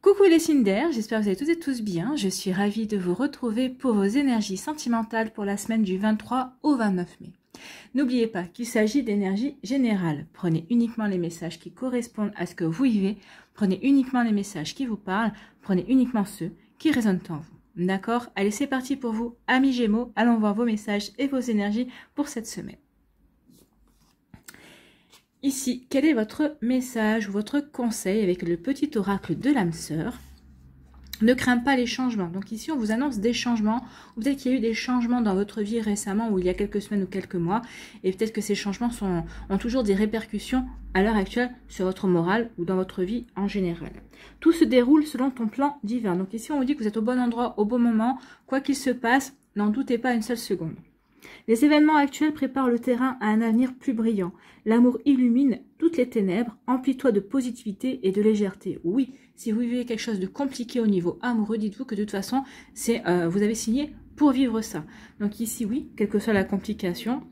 Coucou les signes d'air, j'espère que vous allez toutes et tous bien. Je suis ravie de vous retrouver pour vos énergies sentimentales pour la semaine du 23 au 29 mai. N'oubliez pas qu'il s'agit d'énergie générale. Prenez uniquement les messages qui correspondent à ce que vous vivez. Prenez uniquement les messages qui vous parlent. Prenez uniquement ceux qui résonnent en vous. D'accord? Allez, c'est parti pour vous, amis Gémeaux. Allons voir vos messages et vos énergies pour cette semaine. Ici, quel est votre message ou votre conseil avec le petit oracle de l'âme sœur? Ne crains pas les changements. Donc ici, on vous annonce des changements. Ou peut-être qu'il y a eu des changements dans votre vie récemment ou il y a quelques semaines ou quelques mois. Et peut-être que ces changements ont toujours des répercussions à l'heure actuelle sur votre morale ou dans votre vie en général. Tout se déroule selon ton plan divin. Donc ici, on vous dit que vous êtes au bon endroit, au bon moment. Quoi qu'il se passe, n'en doutez pas une seule seconde. Les événements actuels préparent le terrain à un avenir plus brillant. L'amour illumine toutes les ténèbres, emplis-toi de positivité et de légèreté. Oui, si vous vivez quelque chose de compliqué au niveau amoureux, dites-vous que de toute façon, vous avez signé pour vivre ça. Donc ici, oui, quelle que soit la complication,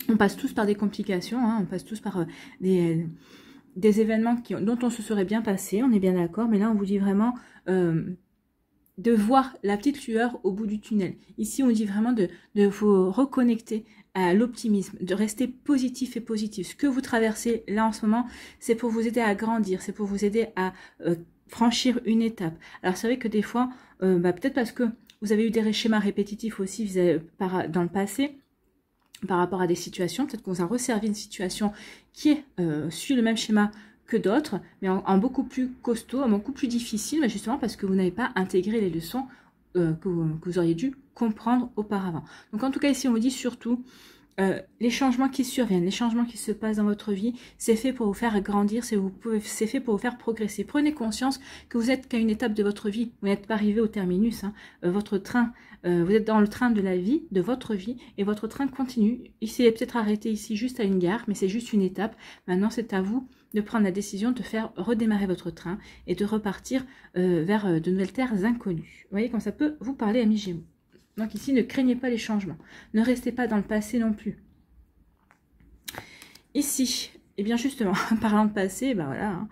on passe tous par des complications, hein, on passe tous par des événements dont on se serait bien passé, on est bien d'accord, mais là, on vous dit vraiment... de voir la petite lueur au bout du tunnel. Ici, on dit vraiment de vous reconnecter à l'optimisme, de rester positif et positif. Ce que vous traversez là en ce moment, c'est pour vous aider à grandir, c'est pour vous aider à franchir une étape. Alors, c'est vrai que des fois, peut-être parce que vous avez eu des schémas répétitifs aussi dans le passé, par rapport à des situations, peut-être qu'on vous a resservi une situation qui suit le même schéma que d'autres, mais en beaucoup plus costaud, en beaucoup plus difficile, mais justement parce que vous n'avez pas intégré les leçons que vous auriez dû comprendre auparavant. Donc en tout cas ici on vous dit surtout, les changements qui surviennent, les changements qui se passent dans votre vie, c'est fait pour vous faire grandir, c'est fait pour vous faire progresser. Prenez conscience que vous êtes qu'à une étape de votre vie, vous n'êtes pas arrivé au terminus, hein. Votre train, vous êtes dans le train de la vie, de votre vie, et votre train continue. Il s'est peut-être arrêté ici juste à une gare, mais c'est juste une étape. Maintenant c'est à vous de prendre la décision de faire redémarrer votre train et de repartir vers de nouvelles terres inconnues. Vous voyez comme ça peut vous parler, amis Gémeaux. Donc ici, ne craignez pas les changements. Ne restez pas dans le passé non plus. Ici, et bien justement, parlant de passé, ben voilà,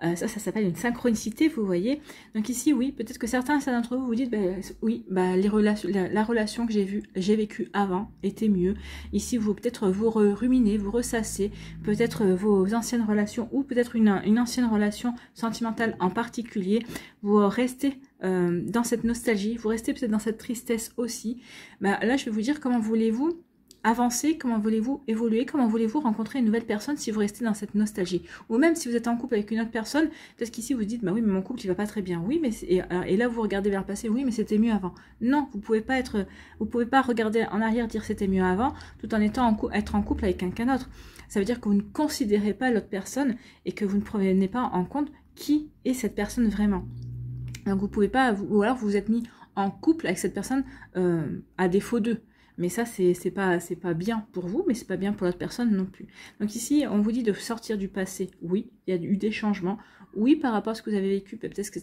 hein, ça s'appelle une synchronicité, vous voyez. Donc ici, oui, peut-être que certains d'entre vous vous dites, oui, la relation que j'ai vécue avant était mieux. Ici, vous peut-être vous ruminez, vous ressassez, peut-être vos anciennes relations ou peut-être une ancienne relation sentimentale en particulier. Vous restez dans cette nostalgie, vous restez peut-être dans cette tristesse aussi. Là, je vais vous dire comment voulez-vous avancer, comment voulez-vous évoluer, comment voulez-vous rencontrer une nouvelle personne si vous restez dans cette nostalgie. Ou même si vous êtes en couple avec une autre personne, peut-être qu'ici vous dites, oui, mais mon couple il va pas très bien. Oui, mais et là vous regardez vers le passé, oui, mais c'était mieux avant. Non, vous pouvez pas regarder en arrière, dire c'était mieux avant, tout en étant être en couple avec quelqu'un d'autre. Ça veut dire que vous ne considérez pas l'autre personne et que vous ne prenez pas en compte qui est cette personne vraiment. Donc vous pouvez pas, ou alors vous vous êtes mis en couple avec cette personne à défaut d'eux. Mais ça, c'est pas bien pour vous, mais c'est pas bien pour l'autre personne non plus. Donc ici, on vous dit de sortir du passé. Oui, il y a eu des changements. Oui, par rapport à ce que vous avez vécu, peut-être que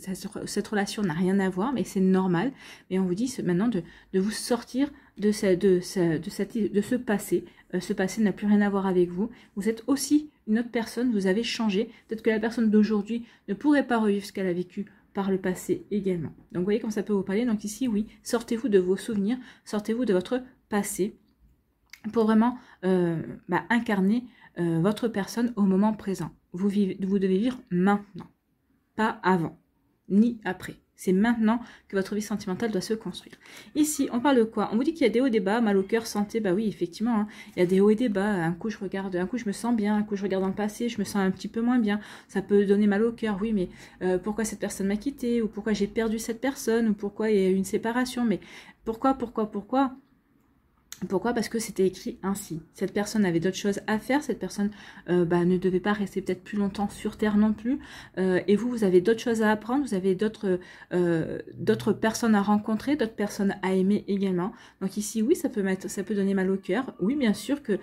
cette relation n'a rien à voir, mais c'est normal. Mais on vous dit maintenant de vous sortir de ce passé. Ce passé n'a plus rien à voir avec vous. Vous êtes aussi une autre personne, vous avez changé. Peut-être que la personne d'aujourd'hui ne pourrait pas revivre ce qu'elle a vécu par le passé également. Donc vous voyez comment ça peut vous parler. Donc ici, oui, sortez-vous de vos souvenirs, sortez-vous de votre passé pour vraiment incarner votre personne au moment présent. Vous devez vivre maintenant, pas avant, ni après. C'est maintenant que votre vie sentimentale doit se construire. Ici, on parle de quoi? On vous dit qu'il y a des hauts et des bas, mal au cœur, santé. Bah oui, effectivement, hein, il y a des hauts et des bas. Un coup, je me sens bien. Un coup, je regarde dans le passé, je me sens un petit peu moins bien. Ça peut donner mal au cœur. Oui, mais pourquoi cette personne m'a quitté? Ou pourquoi j'ai perdu cette personne? Ou pourquoi il y a eu une séparation? Mais pourquoi? Pourquoi? Parce que c'était écrit ainsi. Cette personne avait d'autres choses à faire. Cette personne ne devait pas rester peut-être plus longtemps sur Terre non plus. Et vous avez d'autres choses à apprendre. Vous avez d'autres personnes à rencontrer, d'autres personnes à aimer également. Donc ici, oui, ça peut donner mal au cœur. Oui, bien sûr que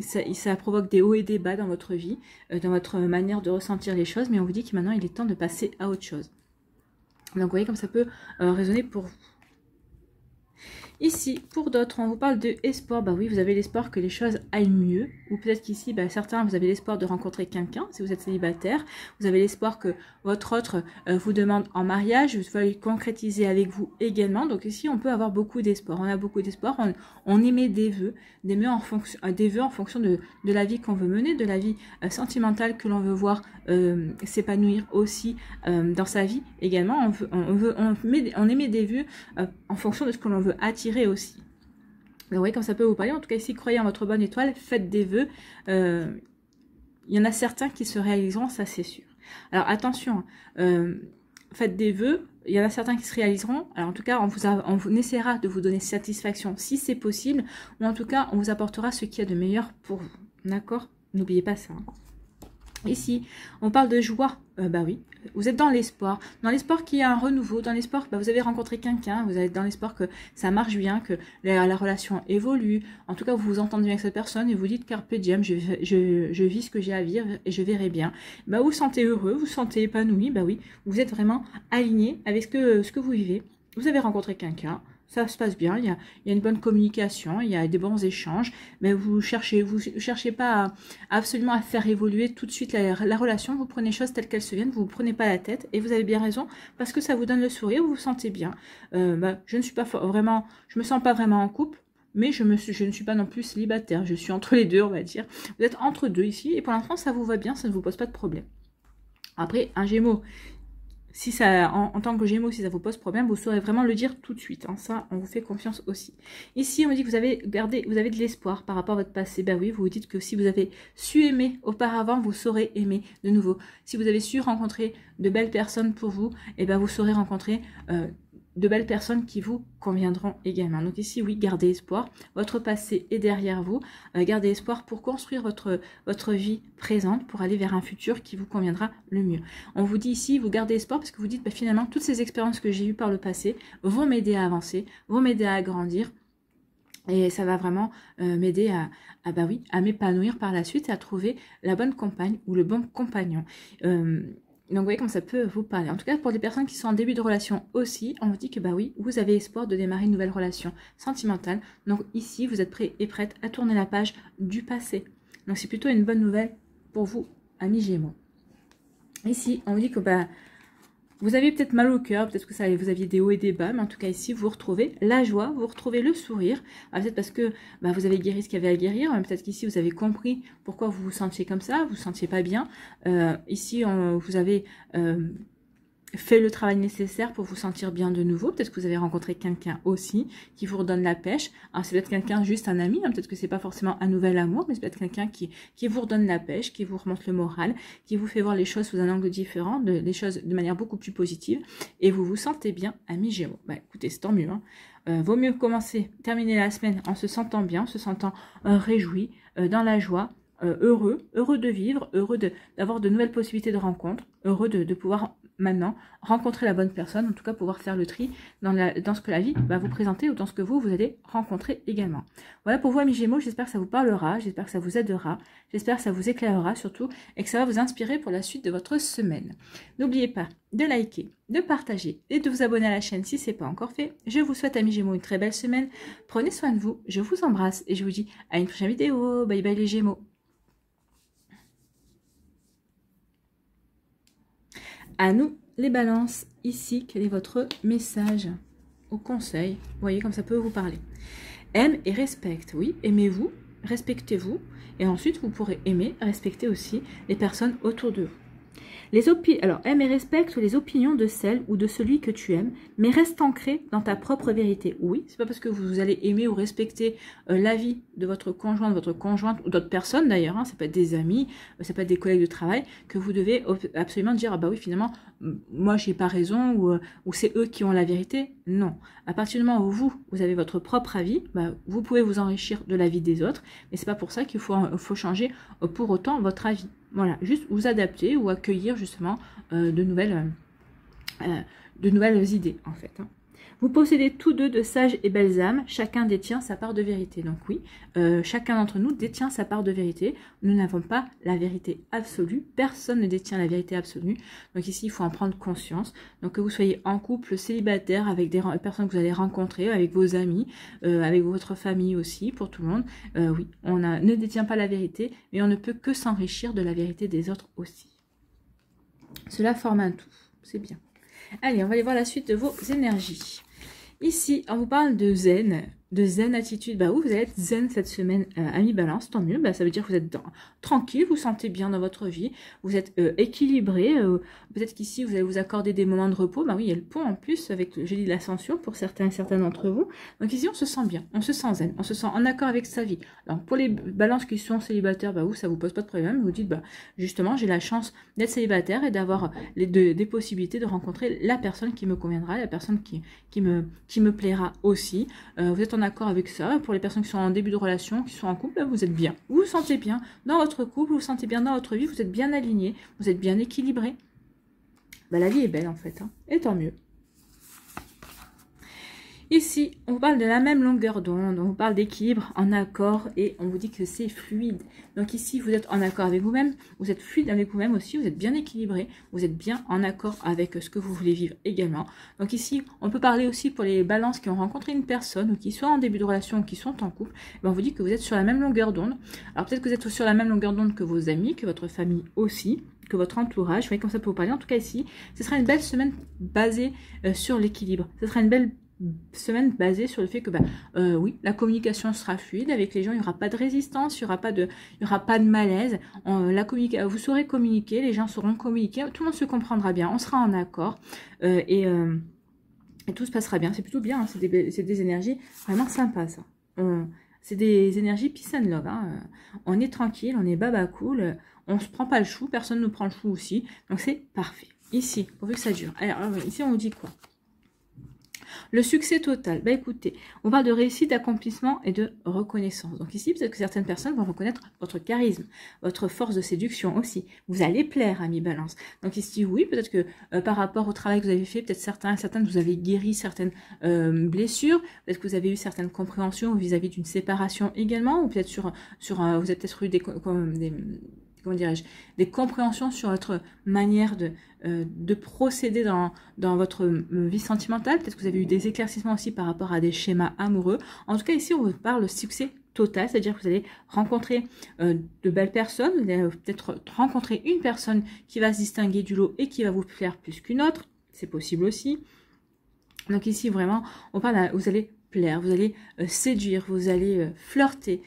ça provoque des hauts et des bas dans votre vie, dans votre manière de ressentir les choses. Mais on vous dit que maintenant, il est temps de passer à autre chose. Donc vous voyez comme ça peut résonner pour vous. Ici, pour d'autres, on vous parle de espoir. Bah oui, vous avez l'espoir que les choses aillent mieux. Ou peut-être qu'ici, bah, certains, vous avez l'espoir de rencontrer quelqu'un, si vous êtes célibataire. Vous avez l'espoir que votre autre vous demande en mariage, vous allez concrétiser avec vous également. Donc ici, on peut avoir beaucoup d'espoir. On a beaucoup d'espoir. On émet des vœux en fonction de la vie qu'on veut mener, de la vie sentimentale que l'on veut voir s'épanouir aussi dans sa vie également. On émet des vœux en fonction de ce que l'on veut attirer aussi. Vous voyez comme ça peut vous parler. En tout cas, ici, croyez en votre bonne étoile, faites des vœux. Il y en a certains qui se réaliseront, ça c'est sûr. Alors attention, faites des vœux. Il y en a certains qui se réaliseront. Alors en tout cas, on vous essaiera de vous donner satisfaction si c'est possible. Ou en tout cas, on vous apportera ce qu'il y a de meilleur pour vous. D'accord? N'oubliez pas ça. Ici, on parle de joie. Bah oui, vous êtes dans l'espoir qu'il y a un renouveau, dans l'espoir, vous avez rencontré quelqu'un, vous êtes dans l'espoir que ça marche bien, que la relation évolue. En tout cas, vous vous entendez bien avec cette personne et vous dites carpe diem, je vis ce que j'ai à vivre et je verrai bien. Bah, vous vous sentez heureux, vous vous sentez épanoui. Bah oui, vous êtes vraiment aligné avec ce que vous vivez. Vous avez rencontré quelqu'un. Ça se passe bien, il y a une bonne communication, il y a des bons échanges, mais vous cherchez pas absolument à faire évoluer tout de suite la relation, vous prenez les choses telles qu'elles se viennent, vous ne prenez pas la tête, et vous avez bien raison, parce que ça vous donne le sourire, vous vous sentez bien. Je ne suis pas vraiment, je me sens pas vraiment en couple, mais je ne suis pas non plus célibataire, je suis entre les deux, on va dire. Vous êtes entre deux ici, et pour l'instant, ça vous va bien, ça ne vous pose pas de problème. Après, un Gémeaux, si ça, en tant que Gémeaux, si ça vous pose problème, vous saurez vraiment le dire tout de suite. Hein. Ça, on vous fait confiance aussi. Ici, on me dit que vous avez de l'espoir par rapport à votre passé. Ben oui, vous vous dites que si vous avez su aimer auparavant, vous saurez aimer de nouveau. Si vous avez su rencontrer de belles personnes pour vous, et ben vous saurez rencontrer de belles personnes qui vous conviendront également. Donc ici, oui, gardez espoir. Votre passé est derrière vous. Gardez espoir pour construire votre vie présente, pour aller vers un futur qui vous conviendra le mieux. On vous dit ici, vous gardez espoir parce que vous dites, bah, finalement, toutes ces expériences que j'ai eues par le passé vont m'aider à avancer, vont m'aider à grandir. Et ça va vraiment m'aider à m'épanouir par la suite et à trouver la bonne compagne ou le bon compagnon. Donc, vous voyez comme ça peut vous parler. En tout cas, pour les personnes qui sont en début de relation aussi, on vous dit que, bah oui, vous avez espoir de démarrer une nouvelle relation sentimentale. Donc, ici, vous êtes prêts et prêtes à tourner la page du passé. Donc, c'est plutôt une bonne nouvelle pour vous, amis Gémeaux. Ici, on vous dit que, bah, vous avez peut-être mal au cœur, peut-être que vous aviez des hauts et des bas, mais en tout cas ici, vous retrouvez la joie, vous retrouvez le sourire. Peut-être parce que bah, vous avez guéri ce qu'il y avait à guérir, peut-être qu'ici, vous avez compris pourquoi vous vous sentiez comme ça, vous ne vous sentiez pas bien. Ici, vous avez fait le travail nécessaire pour vous sentir bien de nouveau. Peut-être que vous avez rencontré quelqu'un aussi qui vous redonne la pêche. Alors, c'est peut-être quelqu'un, juste un ami, peut-être que c'est pas forcément un nouvel amour, mais c'est peut-être quelqu'un qui vous redonne la pêche, qui vous remonte le moral, qui vous fait voir les choses sous un angle différent, les choses de manière beaucoup plus positive, et vous vous sentez bien, amis Gémeaux. Bah, écoutez, c'est tant mieux. Vaut mieux terminer la semaine en se sentant bien, en se sentant réjoui, dans la joie, heureux de vivre, heureux d'avoir de nouvelles possibilités de rencontres, heureux de pouvoir maintenant rencontrer la bonne personne, en tout cas pouvoir faire le tri dans ce que la vie va vous présenter ou dans ce que vous allez rencontrer également. Voilà pour vous, amis Gémeaux, j'espère que ça vous parlera, j'espère que ça vous aidera, j'espère que ça vous éclairera surtout et que ça va vous inspirer pour la suite de votre semaine. N'oubliez pas de liker, de partager et de vous abonner à la chaîne si ce n'est pas encore fait. Je vous souhaite, amis Gémeaux, une très belle semaine. Prenez soin de vous, je vous embrasse et je vous dis à une prochaine vidéo. Bye bye les Gémeaux. À nous les balances, ici, quel est votre message au conseil? Vous voyez comme ça peut vous parler. Aime et respecte, oui, aimez-vous, respectez-vous, et ensuite vous pourrez aimer, respecter aussi les personnes autour de vous. Alors, aime et respecte les opinions de celle ou de celui que tu aimes, mais reste ancré dans ta propre vérité. Oui, c'est pas parce que vous allez aimer ou respecter l'avis de votre conjoint, de votre conjointe ou d'autres personnes d'ailleurs, ça peut être des amis, ça peut être des collègues de travail, que vous devez absolument dire, ah bah oui, finalement, moi j'ai pas raison ou c'est eux qui ont la vérité. Non. À partir du moment où vous avez votre propre avis, vous pouvez vous enrichir de l'avis des autres, mais c'est pas pour ça qu'il faut changer pour autant votre avis. Voilà, juste vous adapter ou accueillir justement de nouvelles idées en fait. Vous possédez tous deux de sages et belles âmes, chacun détient sa part de vérité. Donc oui, chacun d'entre nous détient sa part de vérité. Nous n'avons pas la vérité absolue, personne ne détient la vérité absolue. Donc ici, il faut en prendre conscience. Donc que vous soyez en couple, célibataire, avec des personnes que vous allez rencontrer, avec vos amis, avec votre famille aussi, pour tout le monde. Oui, ne détient pas la vérité, mais on ne peut que s'enrichir de la vérité des autres aussi. Cela forme un tout, c'est bien. Allez, on va aller voir la suite de vos énergies. Ici, on vous parle de zen attitude. Bah oui, vous allez être zen cette semaine, ami balance, tant mieux. Bah, ça veut dire que vous êtes tranquille, vous vous sentez bien dans votre vie, vous êtes équilibré. Peut-être qu'ici, vous allez vous accorder des moments de repos. Bah oui, il y a le pont en plus, avec, j'ai dit, l'ascension pour certains et certaines d'entre vous. Donc ici, on se sent bien, on se sent zen, on se sent en accord avec sa vie. Alors, pour les balances qui sont célibataires, bah vous, ça vous pose pas de problème. Vous dites, bah justement, j'ai la chance d'être célibataire et d'avoir des possibilités de rencontrer la personne qui me conviendra, la personne qui me plaira aussi. Vous êtes en accord avec ça. Pour les personnes qui sont en début de relation, qui sont en couple, vous êtes bien. Vous vous sentez bien dans votre couple, vous vous sentez bien dans votre vie, vous êtes bien aligné, vous êtes bien équilibré. Bah, la vie est belle en fait, hein, et tant mieux. Ici, on vous parle de la même longueur d'onde, on vous parle d'équilibre, en accord, et on vous dit que c'est fluide. Donc ici, vous êtes en accord avec vous-même, vous êtes fluide avec vous-même aussi, vous êtes bien équilibré, vous êtes bien en accord avec ce que vous voulez vivre également. Donc ici, on peut parler aussi pour les balances qui ont rencontré une personne, ou qui sont en début de relation, ou qui sont en couple, on vous dit que vous êtes sur la même longueur d'onde. Alors peut-être que vous êtes sur la même longueur d'onde que vos amis, que votre famille aussi, que votre entourage, vous voyez comme ça peut vous parler. En tout cas ici, ce sera une belle semaine basée sur l'équilibre. Ce sera une belle semaine basée sur le fait que oui, la communication sera fluide avec les gens, il n'y aura pas de résistance, il n'y aura pas de malaise, vous saurez communiquer, les gens sauront communiquer, tout le monde se comprendra bien, on sera en accord et tout se passera bien. C'est plutôt bien, hein, c'est des énergies vraiment sympas ça. C'est des énergies peace and love, hein. On est tranquille, on est baba cool, on se prend pas le chou, personne ne nous prend le chou aussi, donc c'est parfait. Ici, pourvu que ça dure. Alors ici on vous dit quoi? Le succès total, bah écoutez, on parle de réussite, d'accomplissement et de reconnaissance. Donc ici, peut-être que certaines personnes vont reconnaître votre charisme, votre force de séduction aussi. Vous allez plaire, ami balance. Donc ici, oui, peut-être que par rapport au travail que vous avez fait, peut-être certaines, vous avez guéri certaines blessures, peut-être que vous avez eu certaines compréhensions vis-à-vis d'une séparation également, ou peut-être vous avez peut-être eu des comment dirais-je, des compréhensions sur votre manière de procéder dans votre vie sentimentale. Peut-être que vous avez eu des éclaircissements aussi par rapport à des schémas amoureux. En tout cas, ici, on vous parle de succès total, c'est-à-dire que vous allez rencontrer de belles personnes, vous allez peut-être rencontrer une personne qui va se distinguer du lot et qui va vous plaire plus qu'une autre. C'est possible aussi. Donc ici, vraiment, on parle, vous allez plaire, vous allez séduire, vous allez flirter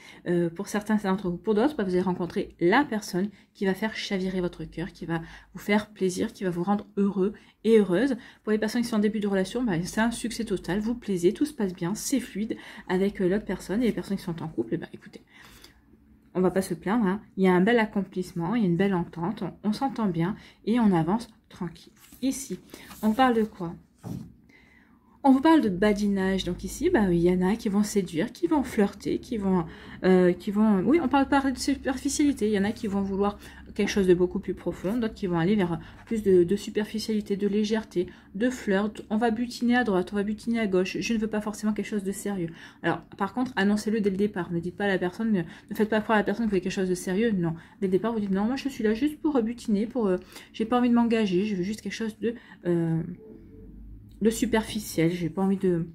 pour certains d'entre vous. Pour d'autres, vous allez rencontrer la personne qui va faire chavirer votre cœur, qui va vous faire plaisir, qui va vous rendre heureux et heureuse. Pour les personnes qui sont en début de relation, c'est un succès total, vous plaisez, tout se passe bien, c'est fluide avec l'autre personne. Et les personnes qui sont en couple, écoutez, on va pas se plaindre, hein. Il y a un bel accomplissement, il y a une belle entente, on s'entend bien et on avance tranquille. Ici, on parle de quoi ? On vous parle de badinage, donc ici, il y en a qui vont séduire, qui vont flirter, qui vont, oui, on parle pas de superficialité, il y en a qui vont vouloir quelque chose de beaucoup plus profond, d'autres qui vont aller vers plus de superficialité, de légèreté, de flirt, on va butiner à droite, on va butiner à gauche, je ne veux pas forcément quelque chose de sérieux. Alors, par contre, annoncez-le dès le départ, ne dites pas à la personne, ne faites pas croire à la personne que vous voulez quelque chose de sérieux, non. Dès le départ, vous dites, non, moi je suis là juste pour butiner, j'ai pas envie de m'engager, je veux juste quelque chose de superficiel, j'ai pas envie de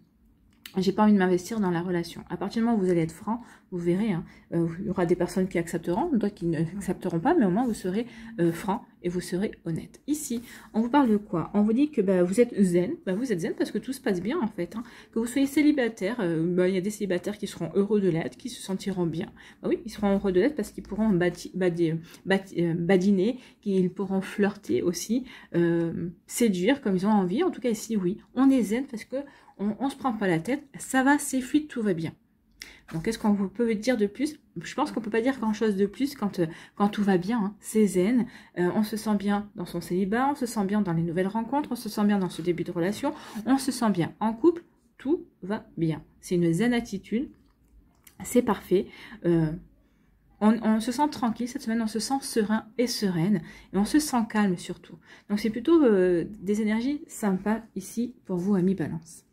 m'investir dans la relation. À partir du moment où vous allez être franc, vous verrez, hein, il y aura des personnes qui accepteront, d'autres qui n'accepteront pas, mais au moins vous serez franc et vous serez honnête. Ici, on vous parle de quoi? On vous dit que vous êtes zen, vous êtes zen parce que tout se passe bien en fait. Hein. Que vous soyez célibataire, il y a des célibataires qui seront heureux de l'être, qui se sentiront bien. Oui, ils seront heureux de l'être parce qu'ils pourront badiner, qu'ils pourront flirter aussi, séduire comme ils ont envie. En tout cas ici, oui, on est zen parce que on se prend pas la tête, ça va, c'est fluide, tout va bien. Donc, qu'est-ce qu'on vous peut dire de plus? Je pense qu'on peut pas dire grand-chose de plus quand tout va bien. Hein. C'est zen, on se sent bien dans son célibat, on se sent bien dans les nouvelles rencontres, on se sent bien dans ce début de relation, on se sent bien en couple, tout va bien. C'est une zen attitude, c'est parfait. On se sent tranquille cette semaine, on se sent serein et sereine, et on se sent calme surtout. Donc, c'est plutôt des énergies sympas ici pour vous, amis Balance.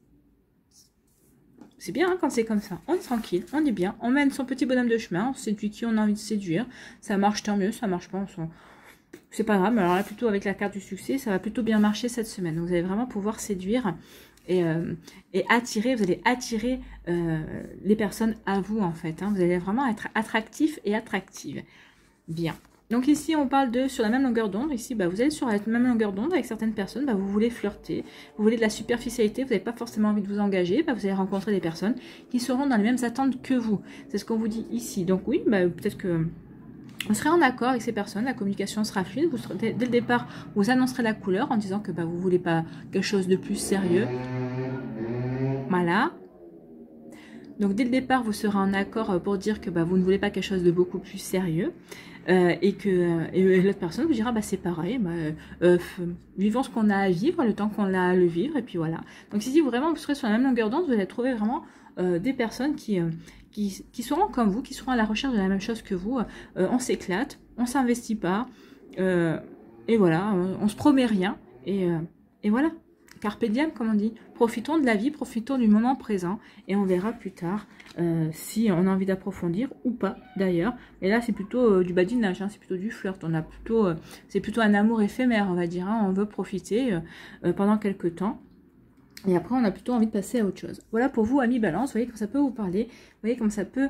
C'est bien hein, quand c'est comme ça. On est tranquille, on est bien, on mène son petit bonhomme de chemin, on séduit qui on a envie de séduire. Ça marche, tant mieux, ça marche pas, c'est pas grave. Mais alors là, plutôt avec la carte du succès, ça va plutôt bien marcher cette semaine. Donc vous allez vraiment pouvoir séduire et attirer, vous allez attirer les personnes à vous en fait. Hein. Vous allez vraiment être attractif et attractive. Bien. Donc ici, on parle de sur la même longueur d'onde. Ici, bah, vous êtes sur la même longueur d'onde avec certaines personnes. Bah, vous voulez flirter, vous voulez de la superficialité, vous n'avez pas forcément envie de vous engager. Bah, vous allez rencontrer des personnes qui seront dans les mêmes attentes que vous. C'est ce qu'on vous dit ici. Donc oui, bah, peut-être que vous serez en accord avec ces personnes, la communication sera fluide. Vous serez, dès le départ, vous annoncerez la couleur en disant que bah, vous ne voulez pas quelque chose de plus sérieux. Voilà. Donc dès le départ, vous serez en accord pour dire que bah, vous ne voulez pas quelque chose de beaucoup plus sérieux. Et l'autre personne vous dira bah, c'est pareil, bah, vivons ce qu'on a à vivre, le temps qu'on a à le vivre, et puis voilà. Donc si vraiment vous serez sur la même longueur d'onde, vous allez trouver vraiment des personnes qui seront comme vous, qui seront à la recherche de la même chose que vous. On s'éclate, on s'investit pas, et voilà, on se promet rien, et voilà. Carpe diem, comme on dit. Profitons de la vie, profitons du moment présent, et on verra plus tard si on a envie d'approfondir ou pas, d'ailleurs. Et là, c'est plutôt du badinage, hein, c'est plutôt du flirt. On a plutôt, c'est plutôt un amour éphémère, on va dire. Hein, on veut profiter pendant quelques temps. Et après, on a plutôt envie de passer à autre chose. Voilà pour vous, amis Balance. Vous voyez comme ça peut vous parler. Vous voyez comme ça peut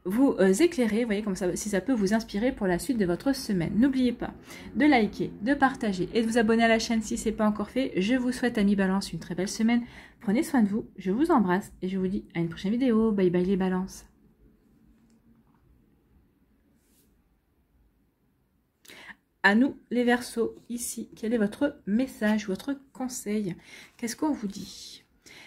vous éclairer. Vous voyez comme ça, si ça peut vous inspirer pour la suite de votre semaine. N'oubliez pas de liker, de partager et de vous abonner à la chaîne si ce n'est pas encore fait. Je vous souhaite, amis Balance, une très belle semaine. Prenez soin de vous. Je vous embrasse et je vous dis à une prochaine vidéo. Bye bye les Balances. À nous les Verseaux, ici, quel est votre message, votre conseil? Qu'est-ce qu'on vous dit?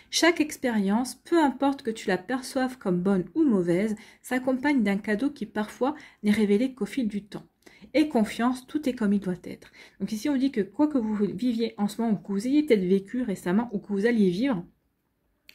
Chaque expérience, peu importe que tu la perçoives comme bonne ou mauvaise, s'accompagne d'un cadeau qui parfois n'est révélé qu'au fil du temps. Et confiance, tout est comme il doit être. Donc ici on dit que quoi que vous viviez en ce moment, ou que vous ayez peut-être vécu récemment, ou que vous alliez vivre,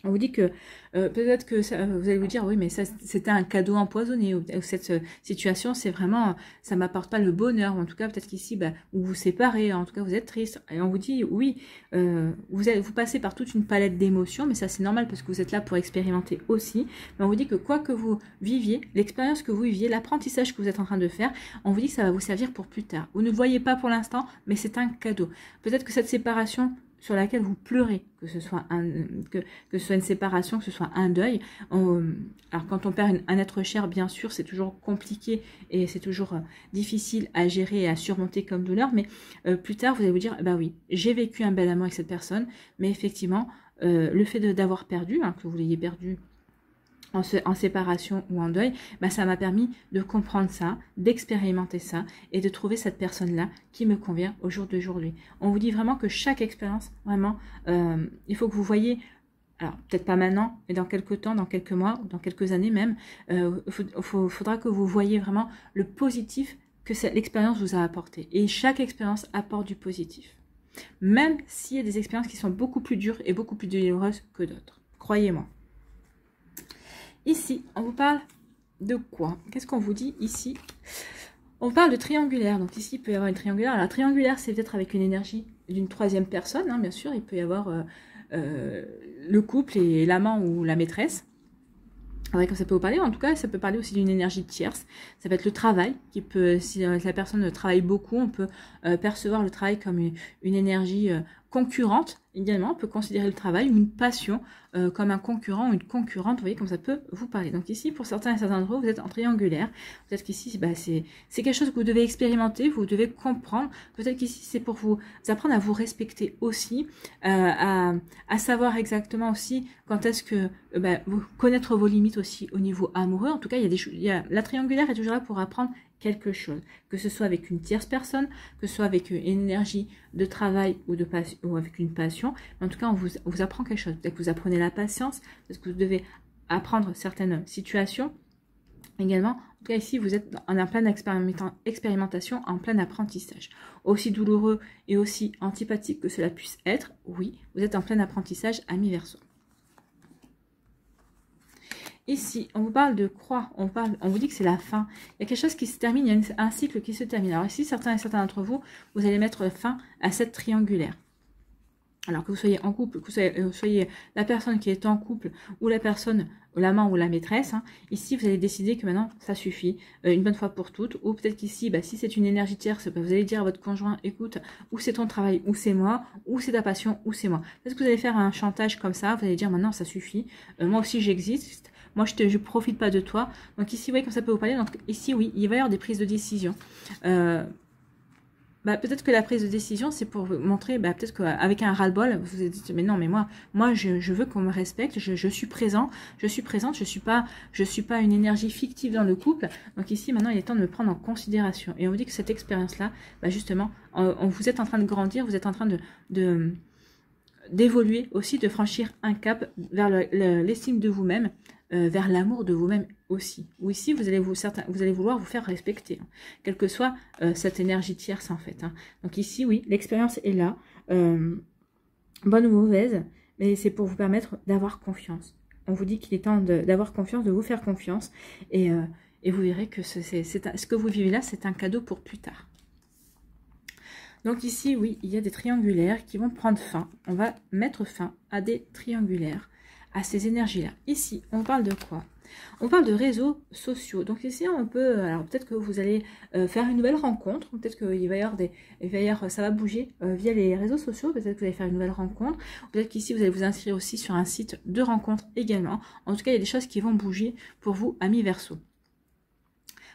on vous dit que peut-être que vous allez vous dire oui mais ça c'était un cadeau empoisonné ou cette situation c'est vraiment ça m'apporte pas le bonheur ou en tout cas peut-être qu'ici bah, vous vous séparez, en tout cas vous êtes triste et on vous dit oui vous passez par toute une palette d'émotions mais ça c'est normal parce que vous êtes là pour expérimenter aussi, mais on vous dit que quoi que vous viviez, l'expérience que vous viviez, l'apprentissage que vous êtes en train de faire, on vous dit que ça va vous servir pour plus tard. Vous ne le voyez pas pour l'instant mais c'est un cadeau. Peut-être que cette séparation sur laquelle vous pleurez, que ce soit une séparation, que ce soit un deuil. Alors quand on perd un être cher, bien sûr, c'est toujours compliqué et c'est toujours difficile à gérer et à surmonter comme douleur, mais plus tard, vous allez vous dire, bah oui, j'ai vécu un bel amour avec cette personne, mais effectivement, le fait d'avoir perdu, hein, que vous l'ayez perdu en séparation ou en deuil, bah ça m'a permis de comprendre ça, d'expérimenter ça et de trouver cette personne-là qui me convient au jour d'aujourd'hui. On vous dit vraiment que chaque expérience, vraiment, il faut que vous voyez, alors peut-être pas maintenant, mais dans quelques temps, dans quelques mois, ou dans quelques années même, faudra que vous voyez vraiment le positif que l'expérience vous a apporté. Et chaque expérience apporte du positif. Même s'il y a des expériences qui sont beaucoup plus dures et beaucoup plus douloureuses que d'autres. Croyez-moi. Ici, on vous parle de quoi? Qu'est-ce qu'on vous dit ici? On parle de triangulaire. Donc ici, il peut y avoir une triangulaire. Alors, triangulaire, c'est peut-être avec une énergie d'une troisième personne. Hein, bien sûr, il peut y avoir le couple et l'amant ou la maîtresse. Ouais, comme ça peut vous parler. En tout cas, ça peut parler aussi d'une énergie tierce. Ça peut être le travail, qui peut, si la personne travaille beaucoup, on peut percevoir le travail comme une énergie concurrente. Également, on peut considérer le travail ou une passion comme un concurrent ou une concurrente. Vous voyez comme ça peut vous parler. Donc ici, pour certains et certains d'entre vous, vous êtes en triangulaire. Peut-être qu'ici, bah, c'est quelque chose que vous devez expérimenter, vous devez comprendre. Peut-être qu'ici, c'est pour vous apprendre à vous respecter aussi, à savoir exactement aussi quand est-ce que bah, vous connaître vos limites aussi au niveau amoureux. En tout cas, la triangulaire est toujours là pour apprendre quelque chose, que ce soit avec une tierce personne, que ce soit avec une énergie de travail ou avec une passion. Mais en tout cas, on vous apprend quelque chose. Peut-être que vous apprenez la patience, parce que vous devez apprendre certaines situations. Également, en tout cas ici, vous êtes en pleine expérimentation, en plein apprentissage. Aussi douloureux et aussi antipathique que cela puisse être, oui, vous êtes en plein apprentissage, amis Verseaux. Ici, on vous parle de croix, on vous dit que c'est la fin. Il y a quelque chose qui se termine, il y a un cycle qui se termine. Alors ici, certains et certains d'entre vous, vous allez mettre fin à cette triangulaire. Alors que vous soyez en couple, que vous soyez la personne qui est en couple ou la personne, l'amant ou la maîtresse, hein, ici vous allez décider que maintenant ça suffit, une bonne fois pour toutes. Ou peut-être qu'ici, bah, si c'est une énergie tierce, bah, vous allez dire à votre conjoint, écoute, ou c'est ton travail, ou c'est moi, ou c'est ta passion, ou c'est moi. Peut-être que vous allez faire un chantage comme ça, vous allez dire maintenant ça suffit, moi aussi j'existe. Moi, je profite pas de toi. Donc ici, vous voyez comme ça peut vous parler. Donc ici, oui, il va y avoir des prises de décision. Bah, peut-être que la prise de décision, c'est pour vous montrer, bah, peut-être qu'avec un ras-le-bol, vous vous dites, mais non, mais moi je veux qu'on me respecte, je suis présent, je suis présente, je suis pas une énergie fictive dans le couple. Donc ici, maintenant, il est temps de me prendre en considération. Et on vous dit que cette expérience-là, bah, justement, vous êtes en train de grandir, vous êtes en train d'évoluer aussi, de franchir un cap vers l'estime de vous-même, vers l'amour de vous-même aussi. Ou ici, vous allez vouloir vous faire respecter, hein, quelle que soit cette énergie tierce en fait. Hein. Donc ici, oui, l'expérience est là, bonne ou mauvaise, mais c'est pour vous permettre d'avoir confiance. On vous dit qu'il est temps d'avoir confiance, de vous faire confiance, et vous verrez que ce que vous vivez là, c'est un cadeau pour plus tard. Donc ici, oui, il y a des triangulaires qui vont prendre fin. On va mettre fin à des triangulaires, à ces énergies-là. Ici, on parle de quoi? On parle de réseaux sociaux. Donc ici, on peut, alors peut-être que vous allez faire une nouvelle rencontre, peut-être qu'il va y avoir, ça va bouger via les réseaux sociaux, peut-être que vous allez faire une nouvelle rencontre, peut-être qu'ici, vous allez vous inscrire aussi sur un site de rencontre également. En tout cas, il y a des choses qui vont bouger pour vous, amis Verseau,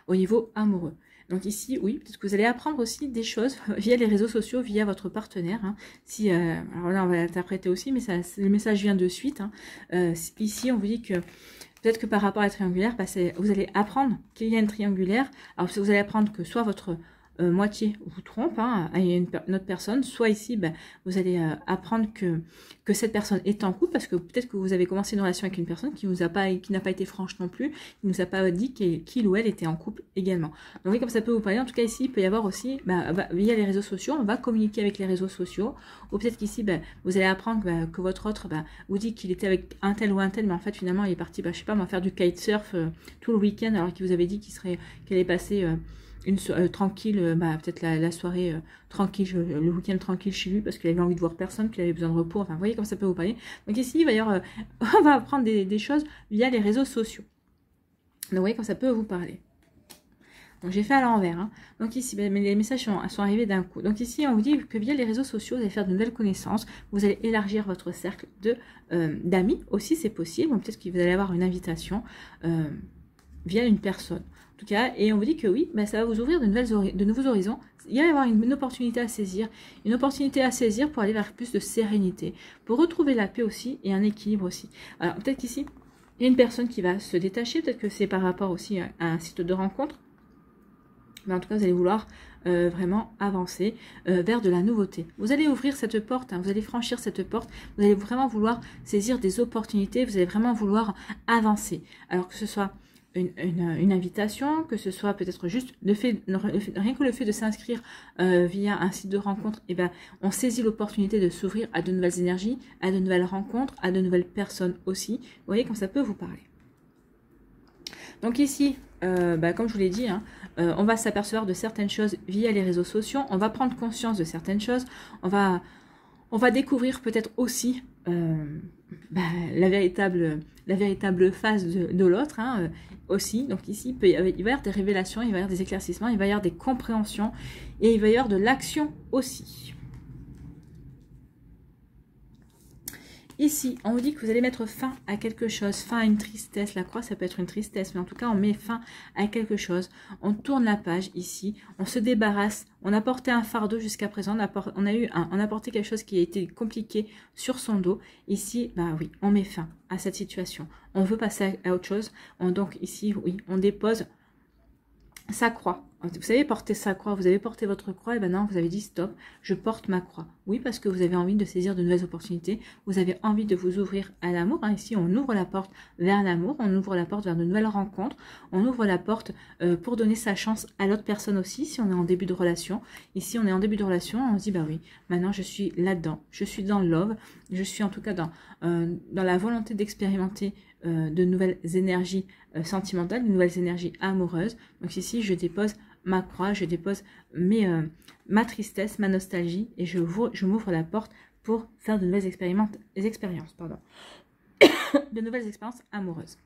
au niveau amoureux. Donc ici, oui, peut-être que vous allez apprendre aussi des choses via les réseaux sociaux, via votre partenaire. Hein. Si, alors là, on va l'interpréter aussi, mais ça, le message vient de suite. Hein. Ici, on vous dit que peut-être que par rapport à la triangulaire, bah, vous allez apprendre qu'il y a une triangulaire. Alors, vous allez apprendre que soit votre moitié vous trompe, hein, à une autre personne, soit ici, bah, vous allez apprendre que cette personne est en couple, parce que peut-être que vous avez commencé une relation avec une personne qui n'a pas été franche non plus, qui ne nous a pas dit qu'il ou elle était en couple également. Donc oui, comme ça peut vous parler, en tout cas ici, il peut y avoir aussi, via les réseaux sociaux, on va communiquer avec les réseaux sociaux, ou peut-être qu'ici, vous allez apprendre que votre autre vous dit qu'il était avec un tel ou un tel, mais en fait finalement il est parti, je sais pas, faire du kitesurf tout le week-end, alors qu'il vous avait dit qu'elle allait passer tranquille, peut-être la soirée tranquille, le week-end tranquille chez lui, parce qu'il avait envie de voir personne, qu'il avait besoin de repos, enfin vous voyez comme ça peut vous parler. Donc ici, il va y avoir, on va apprendre des choses via les réseaux sociaux. Donc vous voyez comme ça peut vous parler. Donc j'ai fait à l'envers. Hein. Donc ici, mais les messages sont arrivés d'un coup. Donc ici, on vous dit que via les réseaux sociaux, vous allez faire de nouvelles connaissances, vous allez élargir votre cercle d'amis aussi, c'est possible. Peut-être que vous allez avoir une invitation via une personne. En tout cas, et on vous dit que oui, ça va vous ouvrir de nouveaux horizons. Il va y avoir une opportunité à saisir, pour aller vers plus de sérénité, pour retrouver la paix aussi et un équilibre aussi. Alors peut-être qu'ici, il y a une personne qui va se détacher, peut-être que c'est par rapport aussi à un site de rencontre, mais en tout cas, vous allez vouloir vraiment avancer vers de la nouveauté. Vous allez ouvrir cette porte, hein, vous allez franchir cette porte, vous allez vraiment vouloir saisir des opportunités, vous allez vraiment vouloir avancer. Alors que ce soit une invitation, que ce soit peut-être juste rien que le fait de s'inscrire via un site de rencontre, on saisit l'opportunité de s'ouvrir à de nouvelles énergies, à de nouvelles rencontres, à de nouvelles personnes aussi. Vous voyez comme ça peut vous parler. Donc ici, comme je vous l'ai dit, hein, on va s'apercevoir de certaines choses via les réseaux sociaux, on va prendre conscience de certaines choses, on va découvrir peut-être aussi la véritable phase de l'autre, hein, aussi. Donc ici, il va y avoir des révélations, il va y avoir des éclaircissements, il va y avoir des compréhensions et il va y avoir de l'action aussi. Ici, on vous dit que vous allez mettre fin à quelque chose, fin à une tristesse. La croix, ça peut être une tristesse, mais en tout cas, on met fin à quelque chose. On tourne la page ici, on se débarrasse. On a porté un fardeau jusqu'à présent, on a porté quelque chose qui a été compliqué sur son dos. Ici, oui, on met fin à cette situation. On veut passer à autre chose. Donc ici, oui, on dépose sa croix. Vous savez porter sa croix, vous avez porté votre croix, et maintenant vous avez dit stop, je porte ma croix. Oui, parce que vous avez envie de saisir de nouvelles opportunités, vous avez envie de vous ouvrir à l'amour. Hein. Ici, on ouvre la porte vers l'amour, on ouvre la porte vers de nouvelles rencontres, on ouvre la porte pour donner sa chance à l'autre personne aussi, si on est en début de relation. Ici, on est en début de relation, on se dit, oui, maintenant je suis là-dedans, je suis dans le love, je suis en tout cas dans la volonté d'expérimenter de nouvelles énergies sentimentales, de nouvelles énergies amoureuses. Donc ici, je dépose ma croix, je dépose ma tristesse, ma nostalgie, et je m'ouvre la porte pour faire de nouvelles expériences, de nouvelles expériences amoureuses.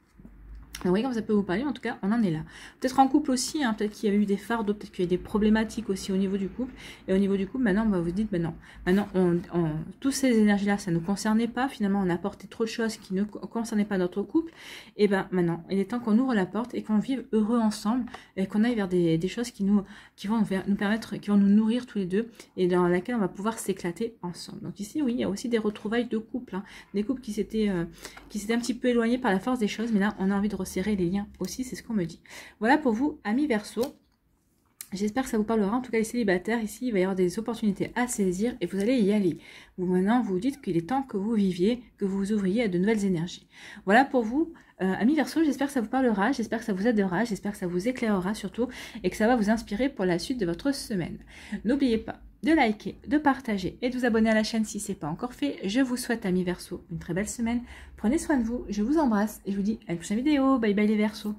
Vous voyez comme ça peut vous parler, en tout cas, on en est là. Peut-être en couple aussi, hein, peut-être qu'il y a eu des fardeaux, peut-être qu'il y a eu des problématiques aussi au niveau du couple. Et au niveau du couple, maintenant, bah, vous dites, ben non, maintenant, toutes ces énergies-là, ça ne nous concernait pas. Finalement, on a apporté trop de choses qui ne concernaient pas notre couple. Et ben maintenant, il est temps qu'on ouvre la porte et qu'on vive heureux ensemble et qu'on aille vers des choses qui vont nous permettre, qui vont nous nourrir tous les deux et dans laquelle on va pouvoir s'éclater ensemble. Donc ici, oui, il y a aussi des retrouvailles de couple, hein, des couples qui s'étaient un petit peu éloignés par la force des choses, mais là, on a envie de serrer les liens aussi, c'est ce qu'on me dit. Voilà pour vous, amis Verseau. J'espère que ça vous parlera. En tout cas, les célibataires, ici, il va y avoir des opportunités à saisir et vous allez y aller. Vous, maintenant, vous dites qu'il est temps que vous viviez, que vous vous ouvriez à de nouvelles énergies. Voilà pour vous, amis Verseau. J'espère que ça vous parlera, j'espère que ça vous aidera, j'espère que ça vous éclairera surtout et que ça va vous inspirer pour la suite de votre semaine. N'oubliez pas de liker, de partager et de vous abonner à la chaîne si ce n'est pas encore fait. Je vous souhaite, amis Verseau, une très belle semaine. Prenez soin de vous, je vous embrasse et je vous dis à la prochaine vidéo. Bye bye les Verseaux.